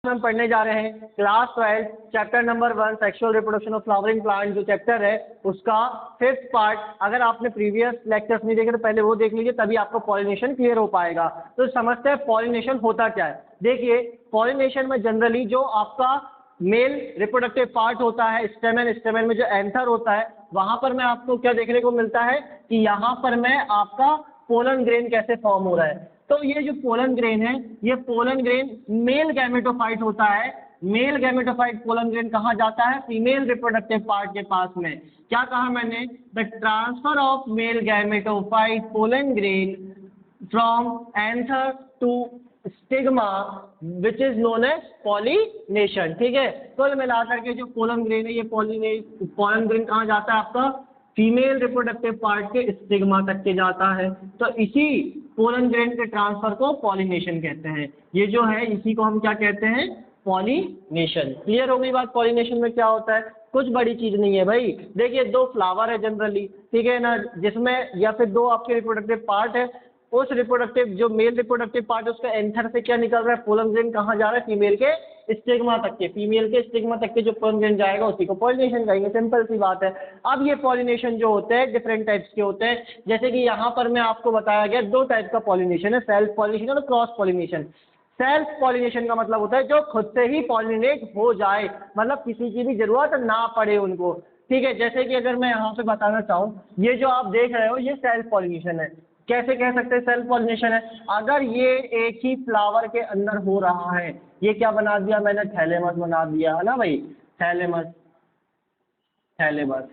हम पढ़ने जा रहे हैं class 12 chapter number 1 sexual reproduction of flowering plant, जो चैप्टर है उसका 5th पार्ट। अगर आपने प्रीवियस लेक्चर्स नहीं देखे तो पहले वो देख लीजिए, तभी आपको पॉलिनेशन क्लियर हो पाएगा। तो समझते हैं पॉलिनेशन होता क्या है। देखिए, पॉलिनेशन में जनरली जो आपका मेल रिप्रोडक्टिव पार्ट होता है, स्टेमन, स्टेमन में जो एंथर होता है, वहां पर में आपको क्या देखने को मिलता है कि यहाँ पर में आपका पोलन ग्रेन कैसे फॉर्म हो रहा है। तो ये जो पोलन ग्रेन है, ये पोलन ग्रेन मेल गैमेटोफाइट होता है। मेल गैमेटोफाइट पोलन ग्रेन कहाँ जाता है? फीमेल रिप्रोडक्टिव पार्ट के पास में। क्या कहा मैंने? The transfer of male gametophyte pollen grain from anther to stigma which is known as pollination. ठीक है, कुल मिलाकर के जो पोलन ग्रेन है, ये पोलन ग्रेन कहाँ जाता है? आपका फीमेल रिप्रोडक्टिव पार्ट के स्टिग्मा तक के जाता है। तो इसी पोलन ग्रेन के ट्रांसफर को पॉलिनेशन कहते हैं। ये जो है इसी को हम क्या कहते हैं? पॉलिनेशन। क्लियर हो गई बात? पॉलिनेशन में क्या होता है? कुछ बड़ी चीज नहीं है भाई। देखिए, दो फ्लावर है जनरली, ठीक है ना, जिसमें या फिर दो आपके रिप्रोडक्टिव पार्ट है। उस रिप्रोडक्टिव जो मेल रिप्रोडक्टिव पार्ट है उसका एंथर से क्या निकल रहा है? पोलन ग्रेन कहाँ जा रहा है? फीमेल के स्टिग्मा तक के। फीमेल के स्टिग्मा तक के जो पोलन ग्रेन जाएगा उसी को पॉलिनेशन कहेंगे। सिंपल सी बात है। अब ये पॉलिनेशन जो होते हैं डिफरेंट टाइप्स के होते हैं। जैसे कि यहाँ पर मैं आपको बताया गया दो टाइप का पॉलिनेशन है, सेल्फ पॉलिनेशन और क्रॉस पॉलिनेशन। सेल्फ पॉलिनेशन का मतलब होता है जो खुद से ही पॉलिनेट हो जाए, मतलब किसी की भी जरूरत ना पड़े उनको। ठीक है, जैसे कि अगर मैं यहाँ पे बताना चाहूँ, ये जो आप देख रहे हो ये सेल्फ पॉलिनेशन है। कैसे कह सकते हैं सेल्फ पॉलिनेशन है? अगर ये एक ही फ्लावर के अंदर हो रहा है, ये क्या बना दिया मैंने? थैलेमस बना दिया है ना भाई, थैलेमस, थैलेमस।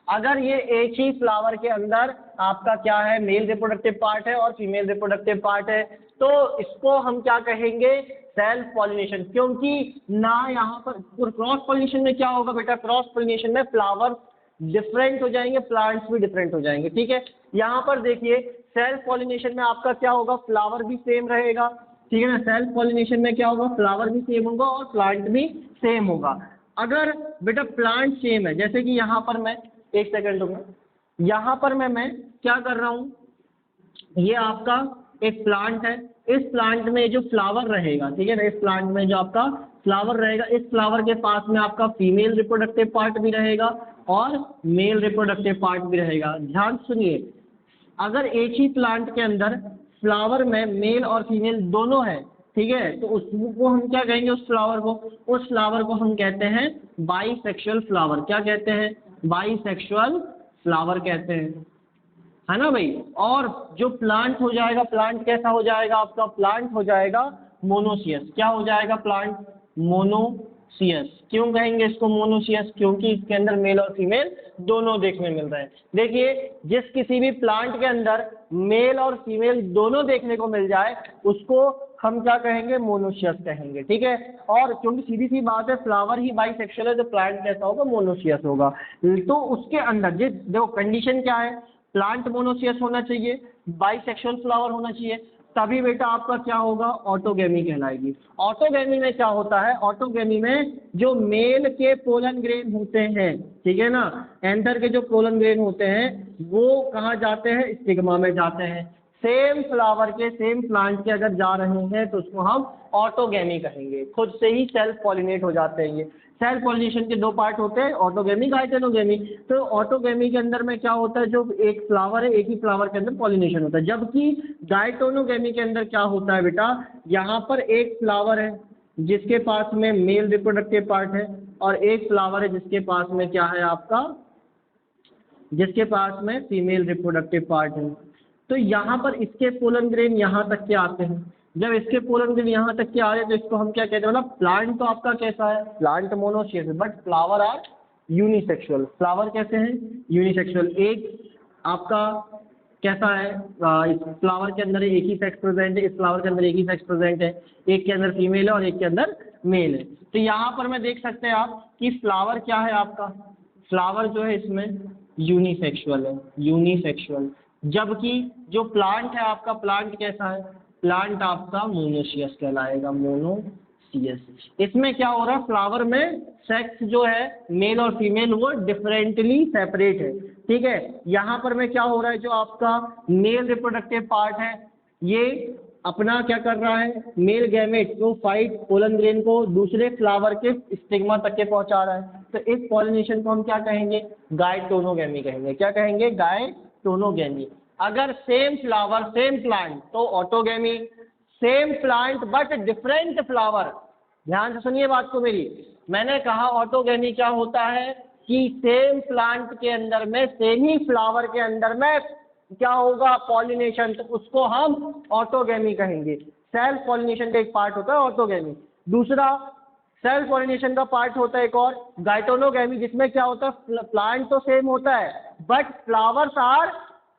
अगर ये एक ही फ्लावर के अंदर आपका क्या है? मेल रिप्रोडक्टिव पार्ट है और फीमेल रिप्रोडक्टिव पार्ट है, तो इसको हम क्या कहेंगे? Self pollination. क्योंकि ना यहाँ पर क्रॉस पॉलिनेशन में क्या होगा बेटा? क्रॉस पॉलिनेशन में फ्लावर डिफरेंट हो जाएंगे, प्लांट्स भी डिफरेंट हो जाएंगे। ठीक है, यहाँ पर देखिए सेल्फ पॉलिनेशन में आपका क्या होगा? फ्लावर भी सेम रहेगा। ठीक है ना, सेल्फ पॉलिनेशन में क्या होगा? फ्लावर भी सेम होगा और प्लांट भी सेम होगा। अगर बेटा प्लांट सेम है, जैसे कि यहाँ पर मैं एक सेकंड होगा, यहाँ पर मैं क्या कर रहा हूँ? ये आपका एक प्लांट है, इस प्लांट में जो फ्लावर रहेगा, ठीक है ना, इस प्लांट में जो आपका फ्लावर रहेगा, इस फ्लावर के पास में आपका फीमेल रिप्रोडक्टिव पार्ट भी रहेगा और मेल रिप्रोडक्टिव पार्ट भी रहेगा। ध्यान सुनिए, अगर एक ही प्लांट के अंदर फ्लावर में मेल और फीमेल दोनों है, ठीक है, तो उसको हम क्या कहेंगे? उस फ्लावर को हम कहते हैं बाईसेक्सुअल फ्लावर। क्या कहते हैं? बाईसेक्सुअल फ्लावर कहते हैं, है ना भाई। और जो प्लांट हो जाएगा, प्लांट कैसा हो जाएगा? आपका प्लांट हो जाएगा मोनोसियस। क्या हो जाएगा? Plant monoecious. क्यों कहेंगे इसको मोनोसियस? क्योंकि इसके अंदर मेल और फीमेल दोनों देखने मिल रहे हैं। देखिए, जिस किसी भी प्लांट के अंदर मेल और फीमेल दोनों देखने को मिल जाए उसको हम क्या कहेंगे? मोनोसियस कहेंगे। ठीक है, और क्योंकि सीधी सी बात है फ्लावर ही बाईसेक्सुअल है तो प्लांट कैसा होगा? मोनोसियस होगा। तो उसके अंदर देखो कंडीशन क्या है? प्लांट मोनोसियस होना चाहिए, बाईसेक्सुअल फ्लावर होना चाहिए, तभी बेटा आपका क्या होगा? ऑटोगेमी कहलाएगी। ऑटोगेमी में क्या होता है? ऑटोगेमी में जो मेल के पोलन ग्रेन होते हैं, ठीक है ना, एंथर के जो पोलन ग्रेन होते हैं वो कहाँ जाते हैं? स्टिग्मा में जाते हैं। सेम फ्लावर के, सेम प्लांट के अगर जा रहे हैं तो उसको हम ऑटोगेमी कहेंगे। खुद से ही सेल्फ पॉलिनेट हो जाते हैं। ये सेल्फ पॉलिनेशन के दो पार्ट होते हैं, ऑटोगेमी, गाइटेनोगेमी। तो ऑटोगेमी के अंदर में क्या होता है? जो एक फ्लावर है, एक ही फ्लावर के अंदर पॉलिनेशन होता है। जबकि गाइटेनोगेमी के अंदर क्या होता है बेटा? यहाँ पर एक फ्लावर है जिसके पास में मेल रिप्रोडक्टिव पार्ट है और एक फ्लावर है जिसके पास में क्या है? आपका, जिसके पास में फीमेल रिप्रोडक्टिव पार्ट है। तो यहाँ पर इसके पोलन ग्रेन यहाँ तक के आते हैं। जब इसके पोलन ग्रेन यहाँ तक के आ रहे हैं तो इसको हम क्या कहते हैं? मतलब प्लांट तो आपका कैसा है? प्लांट मोनोसियस है, but flower are unisexual. Flower कैसे हैं? यूनिसेक्सुअल। एक आपका कैसा है? इस फ्लावर के अंदर एक ही सेक्स प्रेजेंट है, इस फ्लावर के अंदर एक ही सेक्स प्रेजेंट है, एक के अंदर फीमेल है और एक के अंदर मेल है। तो यहाँ पर मैं देख सकते हैं आप कि फ्लावर क्या है आपका? फ्लावर जो है इसमें यूनिसेक्सुअल है, यूनिसेक्सुअल। जबकि जो प्लांट है आपका, प्लांट कैसा है? प्लांट आपका मोनोसियस कहलाएगा, मोनोसियस। इसमें क्या हो रहा है? फ्लावर में सेक्स जो है मेल और फीमेल वो डिफरेंटली सेपरेट है। ठीक है, यहाँ पर में क्या हो रहा है? जो आपका मेल रिप्रोडक्टिव पार्ट है ये अपना क्या कर रहा है, मेल गैमेट को फाइट पोलन ग्रेन को दूसरे फ्लावर के स्टिग्मा तक के पहुंचा रहा है। तो इस पॉलिनेशन को हम क्या कहेंगे, गायटोनोगैमी कहेंगे। क्या कहेंगे, गायटोनोगैमी। अगर सेम फ्लावर सेम प्लांट तो autogamy, same plant but different flower. ध्यान से सुनिए बात को मेरी, मैंने कहा ऑटोगैमी क्या होता है कि सेम प्लांट के अंदर में सेम ही फ्लावर के अंदर में क्या होगा, पॉलिनेशन, तो उसको हम ऑटोगैमी कहेंगे। सेल्फ पॉलिनेशन का एक पार्ट होता है ऑटोगैमी। दूसरा सेल्फ पॉलिनेशन का पार्ट होता है एक और गायटोनोगैमी, जिसमें क्या होता है, प्लांट तो सेम होता है बट फ्लावर्स आर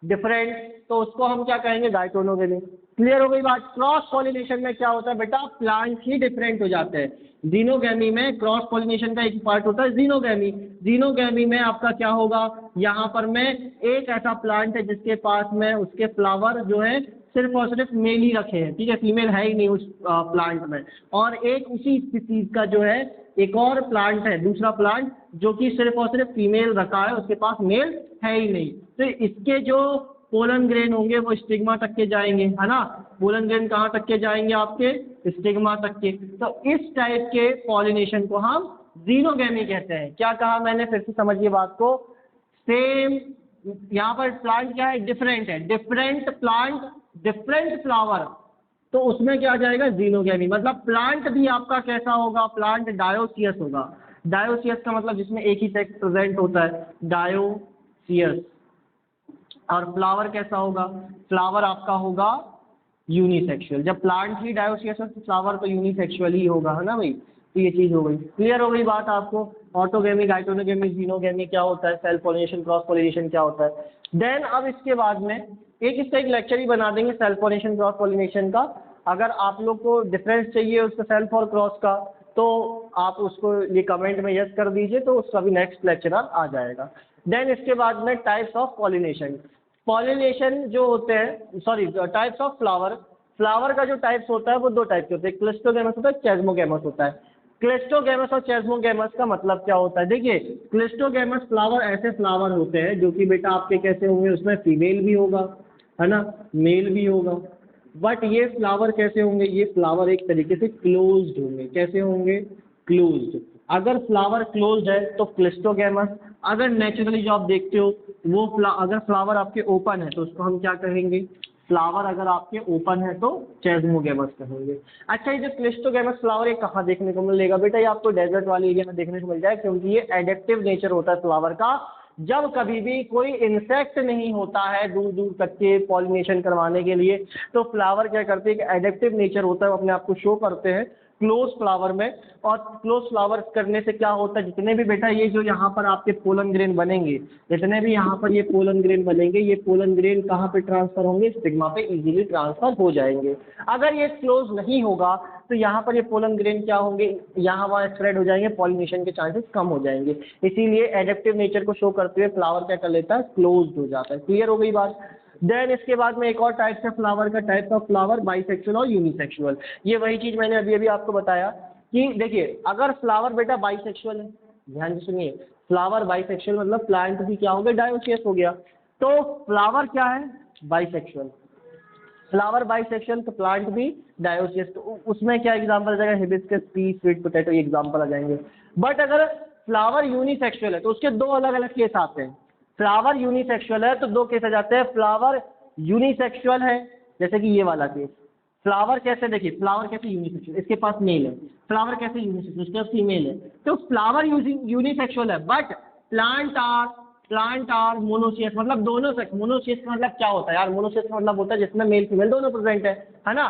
डिफरेंट, तो उसको हम क्या कहेंगे, गायटोनोगैमी। क्लियर हो गई बात। क्रॉस पॉलिनेशन में क्या होता है बेटा, प्लांट ही डिफरेंट हो जाते हैं। जीनोगैमी में क्रॉस पॉलिनेशन का एक पार्ट होता है जीनोगैमी। जीनोगैमी में आपका क्या होगा, यहाँ पर मैं एक ऐसा प्लांट है जिसके पास में उसके फ्लावर जो है सिर्फ और सिर्फ मेल ही रखे हैं, ठीक है, फीमेल है ही नहीं उस प्लांट में। और एक उसी स्पीसीज का जो है एक और प्लांट है, दूसरा प्लांट जो कि सिर्फ और सिर्फ फीमेल रखा है, उसके पास मेल है ही नहीं। तो इसके जो पोलन ग्रेन होंगे वो स्टिग्मा तक के जाएंगे, है ना। पोलन ग्रेन कहाँ तक के जाएंगे, आपके स्टिग्मा तक के। तो इस टाइप के पॉलिनेशन को हम जीनोगैमी कहते हैं। क्या कहा मैंने, फिर से समझिए बात को। सेम, यहाँ पर प्लांट क्या है, डिफरेंट है, डिफरेंट प्लांट डिफरेंट फ्लावर, तो उसमें क्या आ जाएगा, जीनोगैमी। मतलब प्लांट भी आपका कैसा होगा, प्लांट डायोसियस होगा। डायोसियस का मतलब जिसमें एक ही सेक्स प्रेजेंट होता है, डायोसियस। और फ्लावर कैसा होगा, फ्लावर आपका होगा यूनिसेक्सुअल। जब प्लांट ही डायोसियस है तो फ्लावर तो यूनिसेक्सुअल ही होगा, है ना भाई। तो ये चीज हो गई, क्लियर हो गई बात आपको। ऑटोगैमी, गायटोनोगैमी, जीनोगैमी क्या होता है, सेल्फ पॉलिनेशन, क्रॉस पॉलिनेशन क्या होता है। देन अब इसके बाद में इसका एक लेक्चर ही बना देंगे सेल्फ पॉलिनेशन क्रॉस पॉलिनेशन का। अगर आप लोग को डिफरेंस चाहिए उसका सेल्फ और क्रॉस का, तो आप उसको ये कमेंट में यस कर दीजिए, तो उसका भी नेक्स्ट लेक्चर आ जाएगा। देन इसके बाद में टाइप्स ऑफ पॉलिनेशन। पॉलिनेशन जो होते हैं, sorry, types of flower. Flower का जो टाइप्स होता है वो दो टाइप के होते हैं, क्लिस्टोगैमस होता है, चेस्मोगैमस होता है। क्लिस्टोगैमस और चेस्मोगैमस का मतलब क्या होता है, देखिए क्लिस्टोगैमस फ्लावर ऐसे फ्लावर होते हैं जो कि बेटा आपके कैसे होंगे, उसमें फीमेल भी होगा, है ना, मेल भी होगा। बट ये फ्लावर कैसे होंगे, ये फ्लावर एक तरीके से क्लोज्ड होंगे। कैसे होंगे, क्लोज्ड। अगर फ्लावर क्लोज्ड है तो क्लिस्टोगैमस। अगर नेचुरली जो आप देखते हो वो अगर फ्लावर आपके ओपन है तो उसको हम क्या कहेंगे, फ्लावर अगर आपके ओपन है तो चेस्मोगैमस कहेंगे। अच्छा, ये जो क्लिस्टोगैमस फ्लावर ये कहाँ देखने को मिलेगा बेटा, ये आपको डेजर्ट वाले एरिया में देखने को मिल जाए, क्योंकि ये एडेप्टिव नेचर होता है फ्लावर का। जब कभी भी कोई इंसेक्ट नहीं होता है दूर दूर तक के पॉलिनेशन करवाने के लिए, तो फ्लावर क्या करते हैं, कि एडेप्टिव नेचर होता है, अपने आप को शो करते हैं क्लोज फ्लावर में। और क्लोज फ्लावर करने से क्या होता है, जितने भी बेटा ये जो यहाँ पर आपके पोलन ग्रेन बनेंगे, जितने भी यहाँ पर ये पोलन ग्रेन बनेंगे, ये पोलन ग्रेन कहाँ पे ट्रांसफर होंगे, स्टिग्मा पे इजीली ट्रांसफर हो जाएंगे। अगर ये क्लोज नहीं होगा तो यहाँ पर ये पोलन ग्रेन क्या होंगे, यहाँ वहाँ स्प्रेड हो जाएंगे, पॉलिनेशन के चांसेस कम हो जाएंगे। इसीलिए एडेप्टिव नेचर को शो करते हुए फ्लावर क्या कर लेता है, क्लोज हो जाता है। क्लियर हो गई बात। देन इसके बाद में एक और टाइप है फ्लावर का, टाइप ऑफ फ्लावर बाइसेक्सुअल और यूनिसेक्सुअल। ये वही चीज मैंने अभी अभी आपको बताया कि देखिए अगर फ्लावर बेटा बाइसेक्सुअल है, ध्यान से सुनिए, फ्लावर बाइसेक्सुअल मतलब प्लांट भी क्या हो गया, डायोसियस हो गया। तो फ्लावर क्या है, बाइसेक्सुअल। फ्लावर बाइसेक्सुअल तो प्लांट भी डायोसियस, तो उसमें क्या एग्जांपल आ जाएगा, हिबिस्कस, पीस, स्वीट पोटैटो, ये एग्जांपल आ जाएंगे। बट अगर फ्लावर यूनिसेक्सुअल है तो उसके दो अलग अलग केस आते हैं। फ्लावर यूनिसेक्सुअल है तो दो केस आ जाते हैं। फ्लावर यूनिसेक्सुअल है जैसे कि ये वाला केस। फ्लावर कैसे, देखिए फ्लावर कैसे यूनिसेक्सुअल, इसके पास मेल है। फ्लावर कैसे यूनिसेक्सुअल, इसके पास फीमेल है। तो फ्लावर यूनिसेक्सुअल है बट प्लांट आर मोनोसियस, मतलब दोनों सेक्स। मोनोसियस का मतलब क्या होता है यार, मोनोसियस का मतलब होता है जिसमें मेल फीमेल दोनों प्रेजेंट है ना।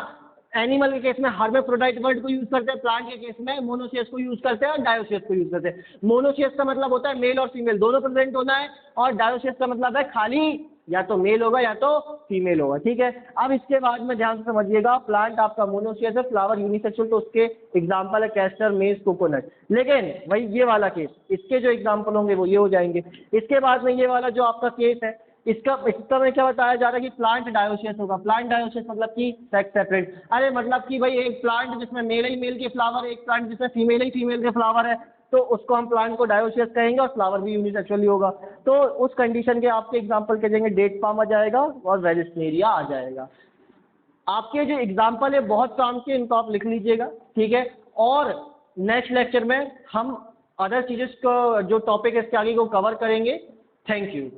एनिमल के केस में हर्मेफ्रोडाइट वर्ड को यूज करते हैं, प्लांट के केस में मोनोसियस को यूज करते हैं और डायोसियस को यूज करते हैं। मोनोसियस का मतलब होता है मेल और फीमेल दोनों प्रेजेंट होना है, और डायोसियस का मतलब है खाली या तो मेल होगा या तो फीमेल होगा, ठीक है। अब इसके बाद में ध्यान से समझिएगा, प्लांट आपका मोनोसियस है, फ्लावर यूनिसेक्सुअल, तो उसके एग्जांपल है कैस्टर, मेज, कोकोनट। लेकिन वही ये वाला केस, इसके जो एग्जांपल होंगे वो ये हो जाएंगे। इसके बाद में ये वाला जो आपका केस है, इसका में क्या बताया जा रहा है कि प्लांट डायोसियस होगा। प्लांट डायोसियस मतलब कि सेक्स सेपरेट। अरे मतलब कि भाई एक प्लांट जिसमें मेल ही मेल के फ्लावर है, एक प्लांट जिसमें फीमेल ही फीमेल के फ्लावर है, तो उसको हम प्लांट को डायोसियस कहेंगे और फ्लावर भी यूनिसेक्सुअली होगा। तो उस कंडीशन के आपके एग्जांपल के देंगे, डेट पाम आ जाएगा और वेरिस्नेरिया आ जाएगा। आपके जो एग्जाम्पल है बहुत काम के, इनको आप लिख लीजिएगा, ठीक है। और नेक्स्ट लेक्चर में हम अदर चीजेस को जो टॉपिक है इसके आगे को कवर करेंगे। Thank you.